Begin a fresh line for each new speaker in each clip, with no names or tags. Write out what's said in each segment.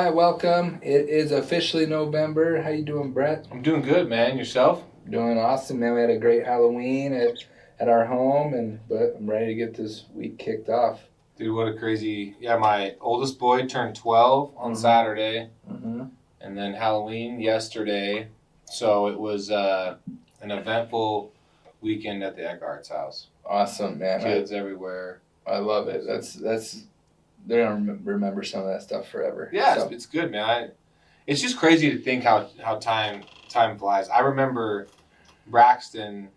right, welcome. It is officially November. How you doing, Brett?
I'm doing good, man. Yourself?
Doing awesome, man. We had a great Halloween at our home, but I'm ready to get this week kicked off.
Dude, what a crazy... Yeah, my oldest boy turned 12 on Saturday, and then Halloween yesterday. So it was an eventful weekend at the Eckhart's house.
Awesome, man.
Kids everywhere.
I love it. That's they're gonna remember some of that stuff forever.
Yeah,
So,
it's good, man. It's just crazy to think how time flies. I remember Braxton,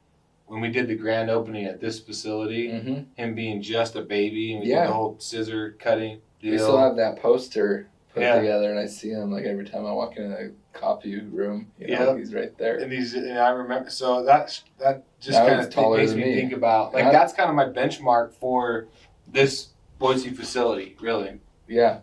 when we did the grand opening at this facility, him being just a baby, and we did the whole scissor cutting deal.
We still have that poster put together, and I see him like every time I walk into the coffee room. He's right there.
And I remember, so that just kind of makes me think about, like, that's kind of my benchmark for this Boise facility, really.
Yeah,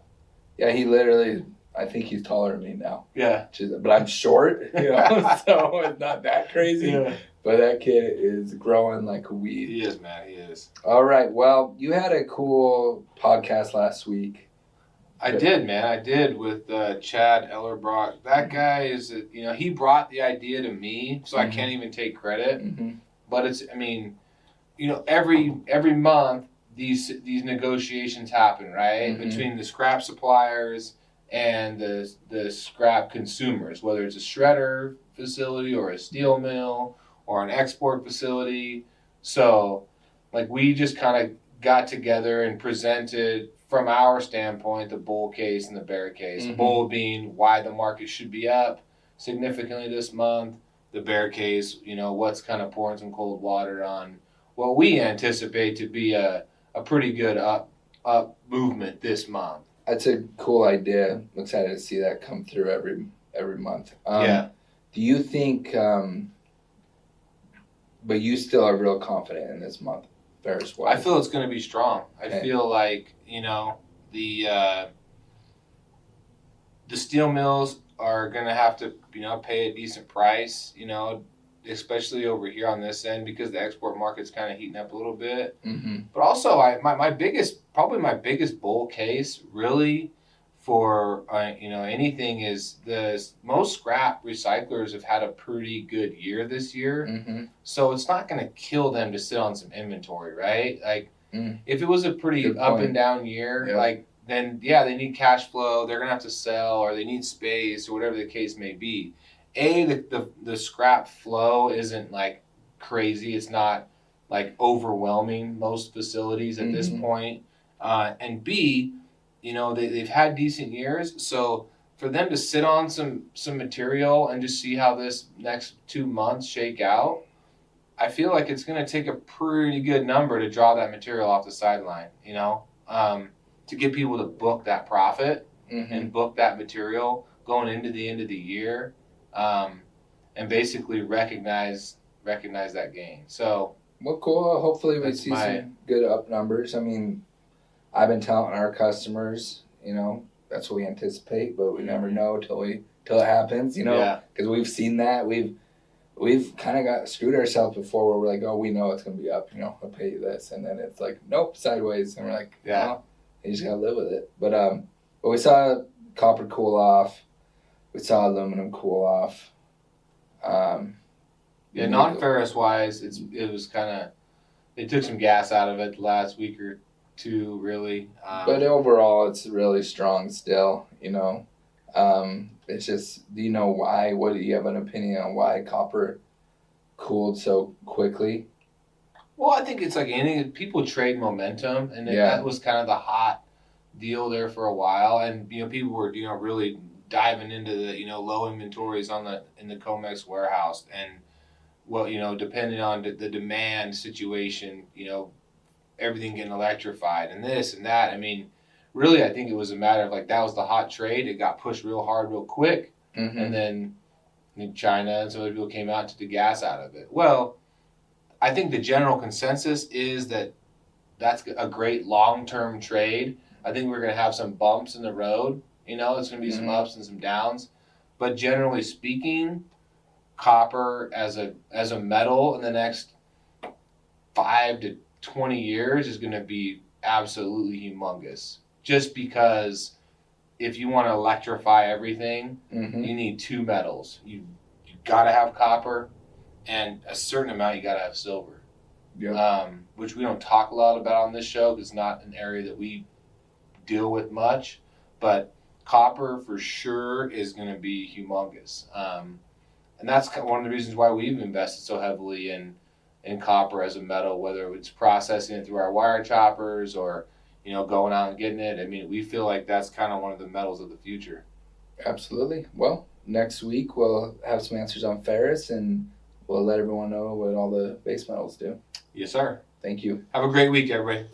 he literally, I think he's taller than me now.
Yeah.
But I'm short, so it's not that crazy. Yeah. But that kid is growing like a weed.
He is, man. He is.
All right. Well, you had a cool podcast last week.
I did, man. I did with Chad Ellerbrock. That guy is, he brought the idea to me, so I can't even take credit. But it's, every month these negotiations happen, right? Between the scrap suppliers and the scrap consumers, whether it's a shredder facility or a steel mill or an export facility. So, like, we just kind of got together and presented from our standpoint the bull case and the bear case. The bull being why the market should be up significantly this month. The bear case, what's kind of pouring some cold water on what we anticipate to be a pretty good up movement this month.
That's a cool idea. I'm excited to see that come through every month. Do you think? But you still are real confident in this month, Ferris-wise.
I feel it's going to be strong. I feel like the steel mills are going to have to pay a decent price. Especially over here on this end, because the export market's kind of heating up a little bit. But also, my biggest bull case really for anything is most scrap recyclers have had a pretty good year this year. So it's not going to kill them to sit on some inventory, right? Like if it was a pretty up and down year, then they need cash flow. They're going to have to sell, or they need space, or whatever the case may be. The scrap flow isn't like crazy. It's not like overwhelming most facilities at this point. And B, they've had decent years. So for them to sit on some material and just see how this next 2 months shake out, I feel like it's going to take a pretty good number to draw that material off the sideline, to get people to book that profit and book that material going into the end of the year. And basically recognize that gain. So,
well, cool. Hopefully we see some good up numbers. I mean, I've been telling our customers, that's what we anticipate, but we never know till it happens, because we've seen that. We've kind of got screwed ourselves before, where we're like, oh, we know it's going to be up, I'll pay you this, and then it's like, nope, sideways, and we're like, you just got to live with it. But we saw copper cool off. We saw aluminum cool off.
Non-ferrous wise, it was kind of, they took some gas out of it the last week or two, really.
But overall, it's really strong still. It's just, do you know why? What do you have an opinion on why copper cooled so quickly?
Well, I think it's like people trade momentum, and that was kind of the hot deal there for a while, and people were really diving into the low inventories in the COMEX warehouse, and depending on the demand situation, everything getting electrified and this and that. I mean, really, I think it was a matter of that was the hot trade. It got pushed real hard, real quick, and then China and some other people came out and took the gas out of it. Well, I think the general consensus is that that's a great long-term trade. I think we're going to have some bumps in the road. It's going to be some ups and some downs, but generally speaking, copper as a metal in the next 5 to 20 years is going to be absolutely humongous. Just because if you want to electrify everything,
Mm-hmm.
you need two metals. You got to have copper, and a certain amount you got to have silver.
Yep.
Which we don't talk a lot about on this show because it's not an area that we deal with much. But copper for sure is going to be humongous. And that's one of the reasons why we've invested so heavily in copper as a metal, whether it's processing it through our wire choppers or, going out and getting it. I mean, we feel like that's kind of one of the metals of the future.
Absolutely. Well, next week we'll have some answers on ferrous, and we'll let everyone know what all the base metals do.
Yes, sir.
Thank you.
Have a great week, everybody.